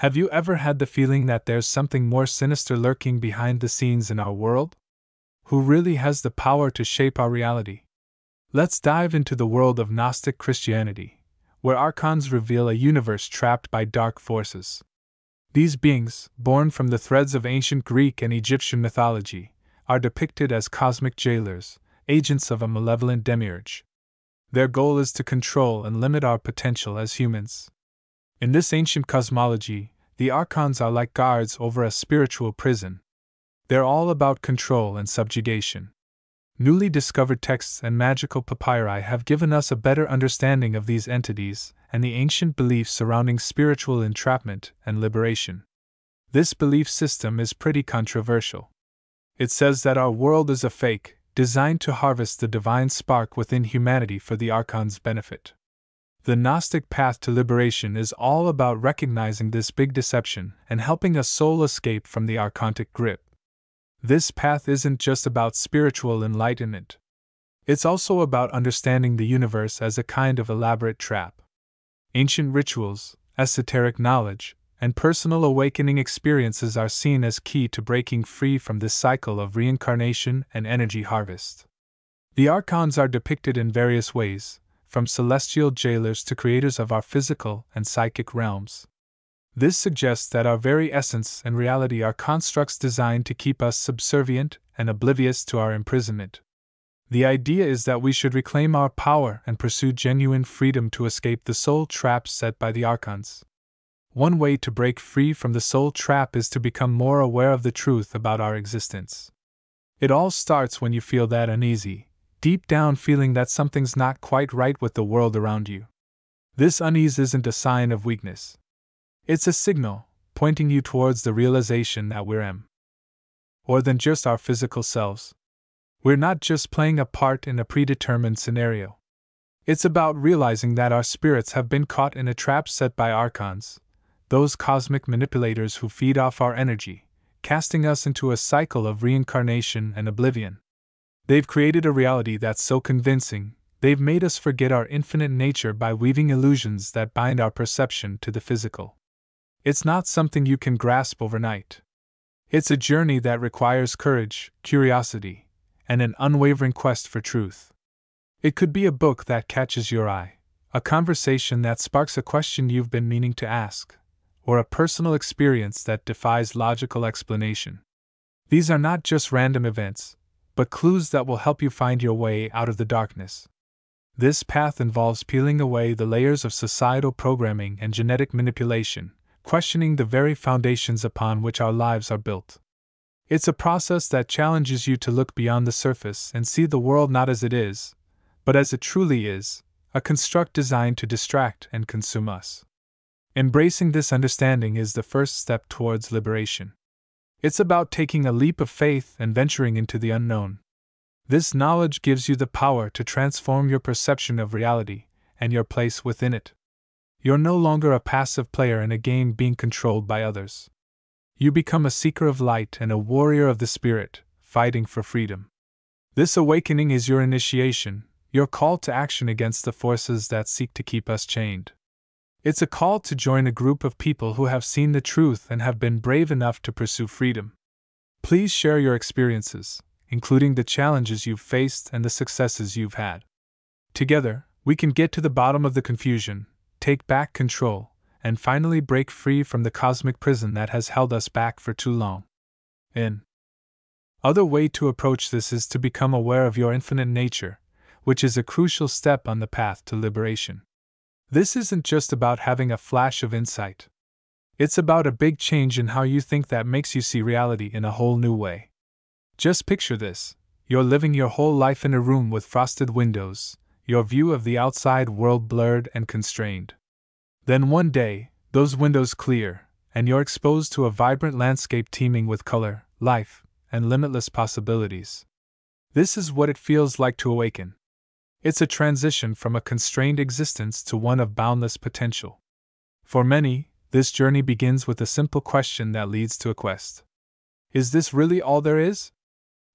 Have you ever had the feeling that there's something more sinister lurking behind the scenes in our world? Who really has the power to shape our reality? Let's dive into the world of Gnostic Christianity, where archons reveal a universe trapped by dark forces. These beings, born from the threads of ancient Greek and Egyptian mythology, are depicted as cosmic jailers, agents of a malevolent demiurge. Their goal is to control and limit our potential as humans. In this ancient cosmology, the archons are like guards over a spiritual prison. They're all about control and subjugation. Newly discovered texts and magical papyri have given us a better understanding of these entities and the ancient beliefs surrounding spiritual entrapment and liberation. This belief system is pretty controversial. It says that our world is a fake, designed to harvest the divine spark within humanity for the archons' benefit. The Gnostic path to liberation is all about recognizing this big deception and helping a soul escape from the archontic grip. This path isn't just about spiritual enlightenment. It's also about understanding the universe as a kind of elaborate trap. Ancient rituals, esoteric knowledge, and personal awakening experiences are seen as key to breaking free from this cycle of reincarnation and energy harvest. The archons are depicted in various ways, from celestial jailers to creators of our physical and psychic realms. This suggests that our very essence and reality are constructs designed to keep us subservient and oblivious to our imprisonment. The idea is that we should reclaim our power and pursue genuine freedom to escape the soul traps set by the archons. One way to break free from the soul trap is to become more aware of the truth about our existence. It all starts when you feel that uneasy, deep down feeling that something's not quite right with the world around you. This unease isn't a sign of weakness. It's a signal, pointing you towards the realization that we're more than just our physical selves. We're not just playing a part in a predetermined scenario. It's about realizing that our spirits have been caught in a trap set by archons, those cosmic manipulators who feed off our energy, casting us into a cycle of reincarnation and oblivion. They've created a reality that's so convincing, they've made us forget our infinite nature by weaving illusions that bind our perception to the physical. It's not something you can grasp overnight. It's a journey that requires courage, curiosity, and an unwavering quest for truth. It could be a book that catches your eye, a conversation that sparks a question you've been meaning to ask, or a personal experience that defies logical explanation. These are not just random events, but clues that will help you find your way out of the darkness. This path involves peeling away the layers of societal programming and genetic manipulation, questioning the very foundations upon which our lives are built. It's a process that challenges you to look beyond the surface and see the world not as it is, but as it truly is, a construct designed to distract and consume us. Embracing this understanding is the first step towards liberation. It's about taking a leap of faith and venturing into the unknown. This knowledge gives you the power to transform your perception of reality and your place within it. You're no longer a passive player in a game being controlled by others. You become a seeker of light and a warrior of the spirit, fighting for freedom. This awakening is your initiation, your call to action against the forces that seek to keep us chained. It's a call to join a group of people who have seen the truth and have been brave enough to pursue freedom. Please share your experiences, including the challenges you've faced and the successes you've had. Together, we can get to the bottom of the confusion, take back control, and finally break free from the cosmic prison that has held us back for too long. Another way to approach this is to become aware of your infinite nature, which is a crucial step on the path to liberation. This isn't just about having a flash of insight. It's about a big change in how you think that makes you see reality in a whole new way. Just picture this: you're living your whole life in a room with frosted windows, your view of the outside world blurred and constrained. Then one day, those windows clear, and you're exposed to a vibrant landscape teeming with color, life, and limitless possibilities. This is what it feels like to awaken. It's a transition from a constrained existence to one of boundless potential. For many, this journey begins with a simple question that leads to a quest. Is this really all there is?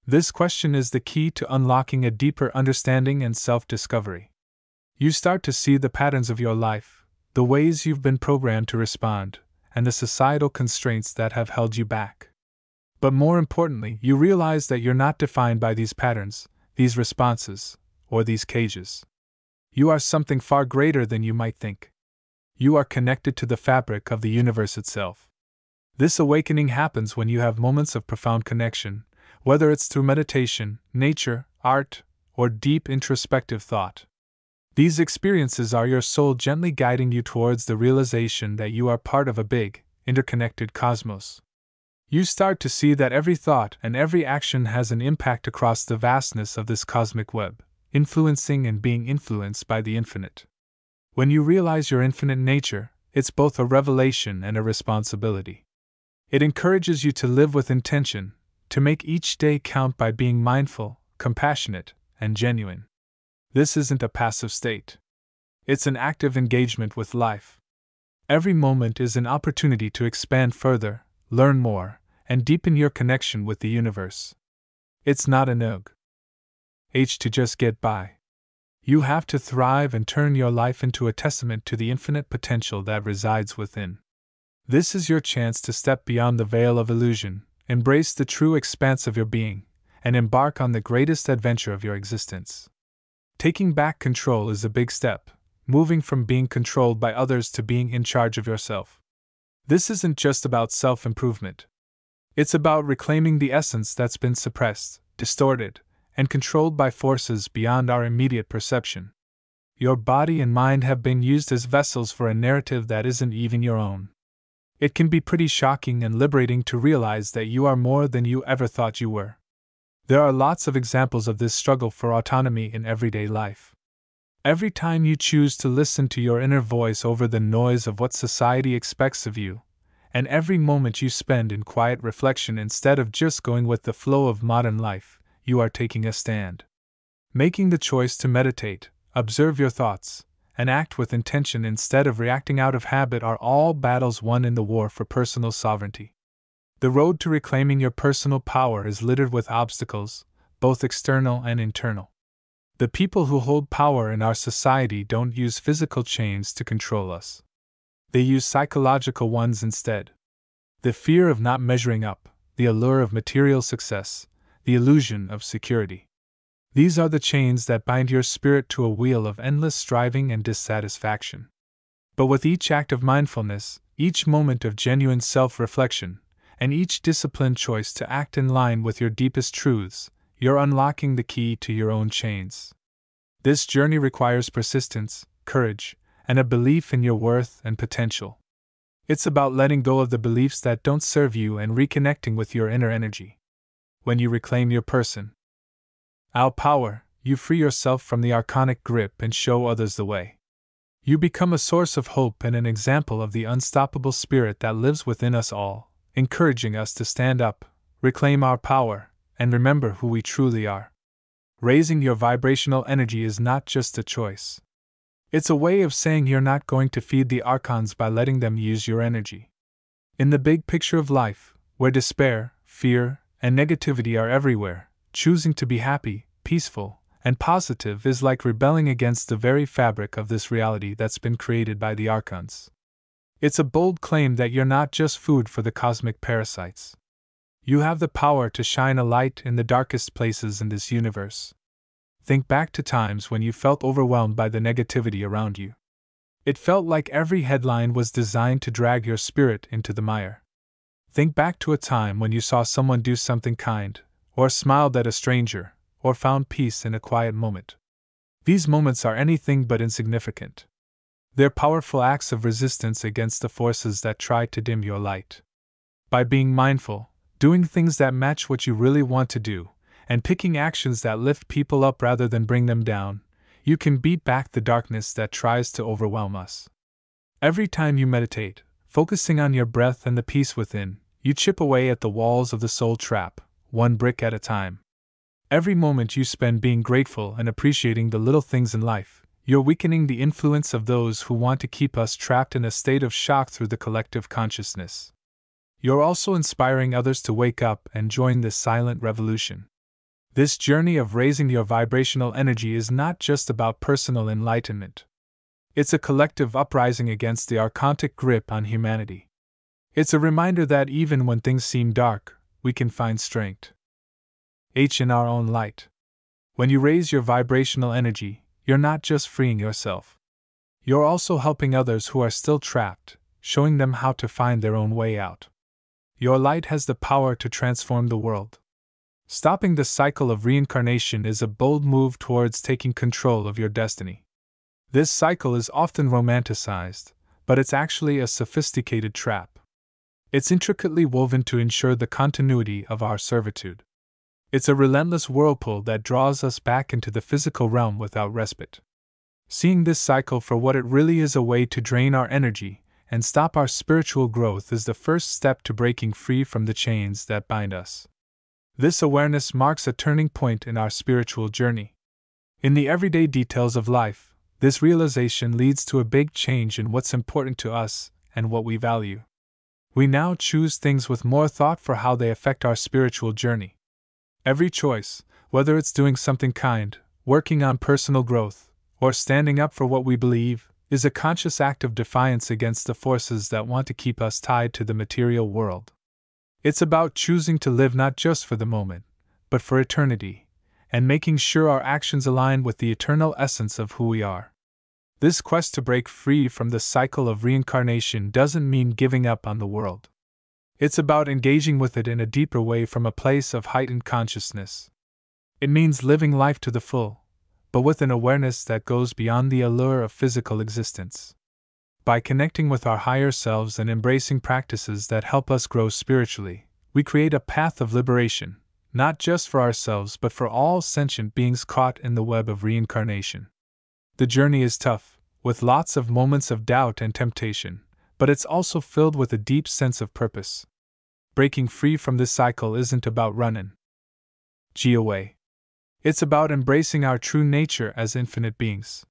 This question is the key to unlocking a deeper understanding and self-discovery. You start to see the patterns of your life, the ways you've been programmed to respond, and the societal constraints that have held you back. But more importantly, you realize that you're not defined by these patterns, these responses, or these cages. You are something far greater than you might think. You are connected to the fabric of the universe itself. This awakening happens when you have moments of profound connection, whether it's through meditation, nature, art, or deep introspective thought. These experiences are your soul gently guiding you towards the realization that you are part of a big, interconnected cosmos. You start to see that every thought and every action has an impact across the vastness of this cosmic web, influencing and being influenced by the infinite. When you realize your infinite nature, it's both a revelation and a responsibility. It encourages you to live with intention, to make each day count by being mindful, compassionate, and genuine. This isn't a passive state. It's an active engagement with life. Every moment is an opportunity to expand further, learn more, and deepen your connection with the universe. It's not an to just get by. You have to thrive and turn your life into a testament to the infinite potential that resides within. This is your chance to step beyond the veil of illusion, embrace the true expanse of your being, and embark on the greatest adventure of your existence. Taking back control is a big step, moving from being controlled by others to being in charge of yourself. This isn't just about self-improvement. It's about reclaiming the essence that's been suppressed, distorted, and controlled by forces beyond our immediate perception. Your body and mind have been used as vessels for a narrative that isn't even your own. It can be pretty shocking and liberating to realize that you are more than you ever thought you were. There are lots of examples of this struggle for autonomy in everyday life. Every time you choose to listen to your inner voice over the noise of what society expects of you, and every moment you spend in quiet reflection instead of just going with the flow of modern life, you are taking a stand. Making the choice to meditate, observe your thoughts, and act with intention instead of reacting out of habit are all battles won in the war for personal sovereignty. The road to reclaiming your personal power is littered with obstacles, both external and internal. The people who hold power in our society don't use physical chains to control us. They use psychological ones instead. The fear of not measuring up, the allure of material success, the illusion of security. These are the chains that bind your spirit to a wheel of endless striving and dissatisfaction. But with each act of mindfulness, each moment of genuine self-reflection, and each disciplined choice to act in line with your deepest truths, you're unlocking the key to your own chains. This journey requires persistence, courage, and a belief in your worth and potential. It's about letting go of the beliefs that don't serve you and reconnecting with your inner energy. When you reclaim your personal power, you free yourself from the archonic grip and show others the way. You become a source of hope and an example of the unstoppable spirit that lives within us all, encouraging us to stand up, reclaim our power, and remember who we truly are. Raising your vibrational energy is not just a choice. It's a way of saying you're not going to feed the archons by letting them use your energy. In the big picture of life, where despair, fear, and negativity are everywhere, choosing to be happy, peaceful, and positive is like rebelling against the very fabric of this reality that's been created by the archons. It's a bold claim that you're not just food for the cosmic parasites. You have the power to shine a light in the darkest places in this universe. Think back to times when you felt overwhelmed by the negativity around you. It felt like every headline was designed to drag your spirit into the mire. Think back to a time when you saw someone do something kind, or smiled at a stranger, or found peace in a quiet moment. These moments are anything but insignificant. They're powerful acts of resistance against the forces that try to dim your light. By being mindful, doing things that match what you really want to do, and picking actions that lift people up rather than bring them down, you can beat back the darkness that tries to overwhelm us. Every time you meditate, focusing on your breath and the peace within, you chip away at the walls of the soul trap, one brick at a time. Every moment you spend being grateful and appreciating the little things in life, you're weakening the influence of those who want to keep us trapped in a state of shock through the collective consciousness. You're also inspiring others to wake up and join this silent revolution. This journey of raising your vibrational energy is not just about personal enlightenment. It's a collective uprising against the archontic grip on humanity. It's a reminder that even when things seem dark, we can find strength in our own light. When you raise your vibrational energy, you're not just freeing yourself. You're also helping others who are still trapped, showing them how to find their own way out. Your light has the power to transform the world. Stopping the cycle of reincarnation is a bold move towards taking control of your destiny. This cycle is often romanticized, but it's actually a sophisticated trap. It's intricately woven to ensure the continuity of our servitude. It's a relentless whirlpool that draws us back into the physical realm without respite. Seeing this cycle for what it really is, a way to drain our energy and stop our spiritual growth, is the first step to breaking free from the chains that bind us. This awareness marks a turning point in our spiritual journey. In the everyday details of life, this realization leads to a big change in what's important to us and what we value. We now choose things with more thought for how they affect our spiritual journey. Every choice, whether it's doing something kind, working on personal growth, or standing up for what we believe, is a conscious act of defiance against the forces that want to keep us tied to the material world. It's about choosing to live not just for the moment, but for eternity, and making sure our actions align with the eternal essence of who we are. This quest to break free from the cycle of reincarnation doesn't mean giving up on the world. It's about engaging with it in a deeper way from a place of heightened consciousness. It means living life to the full, but with an awareness that goes beyond the allure of physical existence. By connecting with our higher selves and embracing practices that help us grow spiritually, we create a path of liberation, not just for ourselves but for all sentient beings caught in the web of reincarnation. The journey is tough, with lots of moments of doubt and temptation, but it's also filled with a deep sense of purpose. Breaking free from this cycle isn't about running away. It's about embracing our true nature as infinite beings.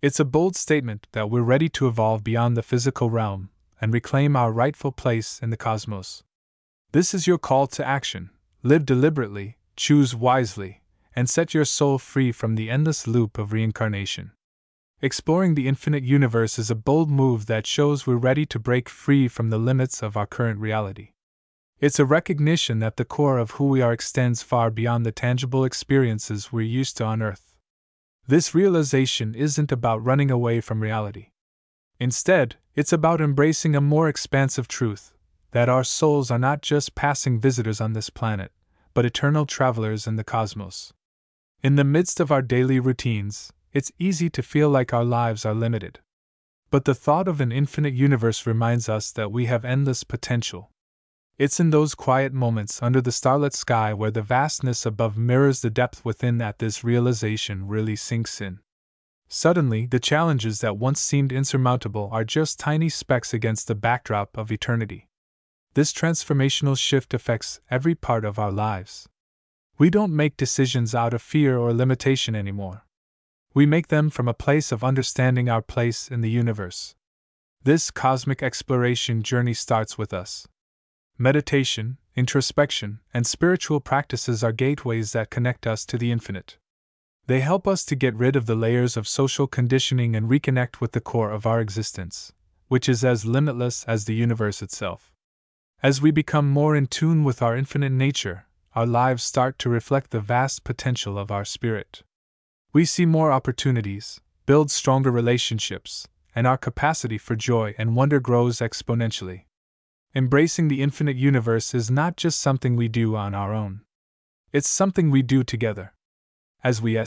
It's a bold statement that we're ready to evolve beyond the physical realm and reclaim our rightful place in the cosmos. This is your call to action. Live deliberately, choose wisely, and set your soul free from the endless loop of reincarnation. Exploring the infinite universe is a bold move that shows we're ready to break free from the limits of our current reality. It's a recognition that the core of who we are extends far beyond the tangible experiences we're used to on Earth. This realization isn't about running away from reality. Instead, it's about embracing a more expansive truth, that our souls are not just passing visitors on this planet, but eternal travelers in the cosmos. In the midst of our daily routines, it's easy to feel like our lives are limited. But the thought of an infinite universe reminds us that we have endless potential. It's in those quiet moments under the starlit sky where the vastness above mirrors the depth within that this realization really sinks in. Suddenly, the challenges that once seemed insurmountable are just tiny specks against the backdrop of eternity. This transformational shift affects every part of our lives. We don't make decisions out of fear or limitation anymore. We make them from a place of understanding our place in the universe. This cosmic exploration journey starts with us. Meditation, introspection, and spiritual practices are gateways that connect us to the infinite. They help us to get rid of the layers of social conditioning and reconnect with the core of our existence, which is as limitless as the universe itself. As we become more in tune with our infinite nature, our lives start to reflect the vast potential of our spirit. We see more opportunities, build stronger relationships, and our capacity for joy and wonder grows exponentially. Embracing the infinite universe is not just something we do on our own. It's something we do together. As we are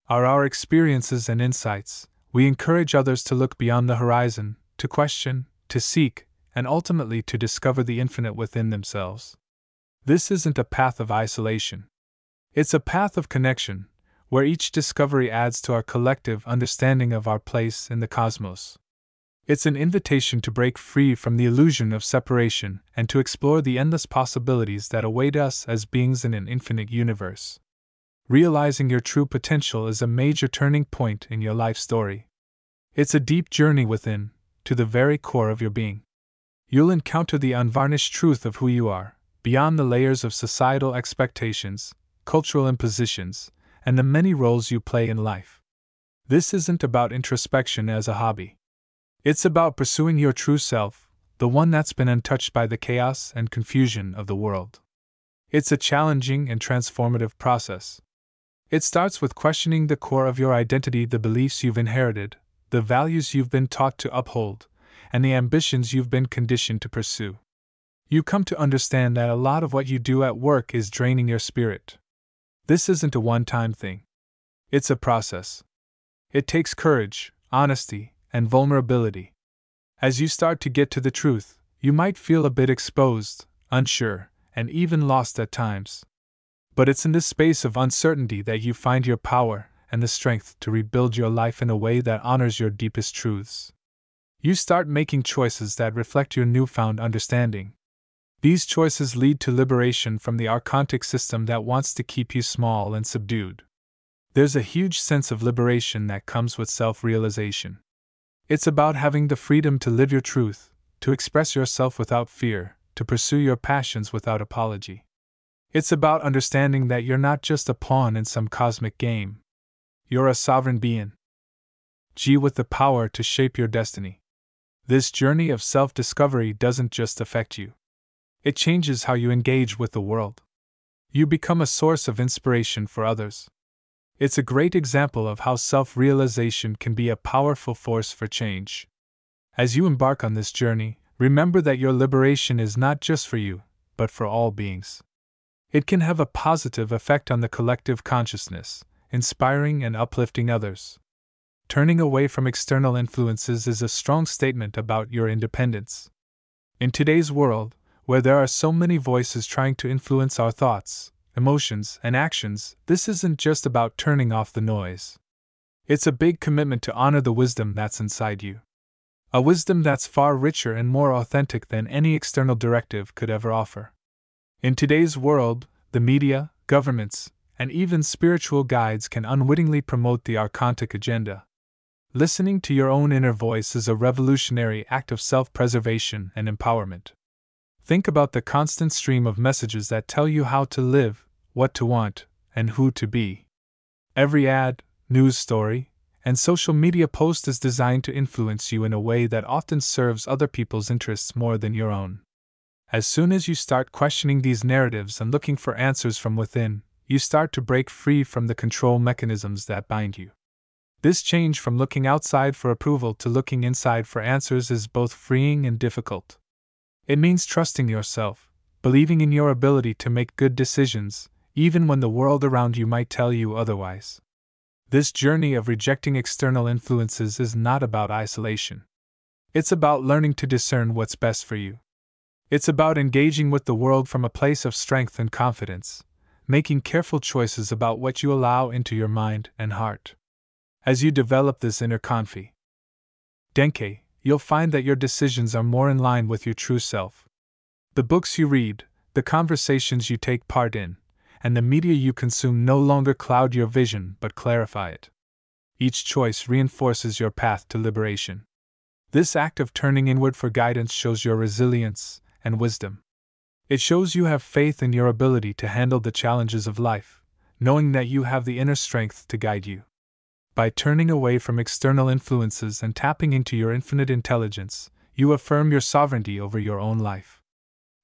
our experiences and insights, we encourage others to look beyond the horizon, to question, to seek, and ultimately to discover the infinite within themselves. This isn't a path of isolation. It's a path of connection, where each discovery adds to our collective understanding of our place in the cosmos. It's an invitation to break free from the illusion of separation and to explore the endless possibilities that await us as beings in an infinite universe. Realizing your true potential is a major turning point in your life story. It's a deep journey within, to the very core of your being. You'll encounter the unvarnished truth of who you are, beyond the layers of societal expectations, cultural impositions, and the many roles you play in life. This isn't about introspection as a hobby. It's about pursuing your true self, the one that's been untouched by the chaos and confusion of the world. It's a challenging and transformative process. It starts with questioning the core of your identity, the beliefs you've inherited, the values you've been taught to uphold, and the ambitions you've been conditioned to pursue. You come to understand that a lot of what you do at work is draining your spirit. This isn't a one-time thing. It's a process. It takes courage, honesty, and vulnerability. As you start to get to the truth, you might feel a bit exposed, unsure, and even lost at times. But it's in this space of uncertainty that you find your power and the strength to rebuild your life in a way that honors your deepest truths. You start making choices that reflect your newfound understanding. These choices lead to liberation from the archontic system that wants to keep you small and subdued. There's a huge sense of liberation that comes with self-realization. It's about having the freedom to live your truth, to express yourself without fear, to pursue your passions without apology. It's about understanding that you're not just a pawn in some cosmic game. You're a sovereign being. With the power to shape your destiny. This journey of self-discovery doesn't just affect you. It changes how you engage with the world. You become a source of inspiration for others. It's a great example of how self-realization can be a powerful force for change. As you embark on this journey, remember that your liberation is not just for you, but for all beings. It can have a positive effect on the collective consciousness, inspiring and uplifting others. Turning away from external influences is a strong statement about your independence. In today's world, where there are so many voices trying to influence our thoughts, emotions, and actions, this isn't just about turning off the noise. It's a big commitment to honor the wisdom that's inside you. A wisdom that's far richer and more authentic than any external directive could ever offer. In today's world, the media, governments, and even spiritual guides can unwittingly promote the archontic agenda. Listening to your own inner voice is a revolutionary act of self-preservation and empowerment. Think about the constant stream of messages that tell you how to live, what to want, and who to be. Every ad, news story, and social media post is designed to influence you in a way that often serves other people's interests more than your own. As soon as you start questioning these narratives and looking for answers from within, you start to break free from the control mechanisms that bind you. This change from looking outside for approval to looking inside for answers is both freeing and difficult. It means trusting yourself, believing in your ability to make good decisions, even when the world around you might tell you otherwise. This journey of rejecting external influences is not about isolation. It's about learning to discern what's best for you. It's about engaging with the world from a place of strength and confidence, making careful choices about what you allow into your mind and heart. As you develop this inner confidence, you'll find that your decisions are more in line with your true self. The books you read, the conversations you take part in, and the media you consume no longer cloud your vision but clarify it. Each choice reinforces your path to liberation. This act of turning inward for guidance shows your resilience and wisdom. It shows you have faith in your ability to handle the challenges of life, knowing that you have the inner strength to guide you. By turning away from external influences and tapping into your infinite intelligence, you affirm your sovereignty over your own life.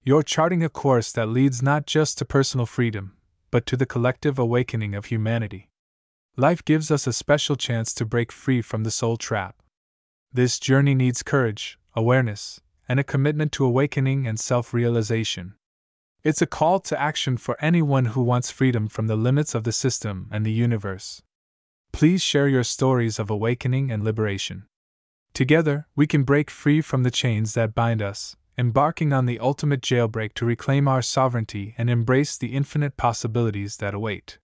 You're charting a course that leads not just to personal freedom, but to the collective awakening of humanity. Life gives us a special chance to break free from the soul trap. This journey needs courage, awareness, and a commitment to awakening and self-realization. It's a call to action for anyone who wants freedom from the limits of the system and the universe. Please share your stories of awakening and liberation. Together, we can break free from the chains that bind us, embarking on the ultimate jailbreak to reclaim our sovereignty and embrace the infinite possibilities that await.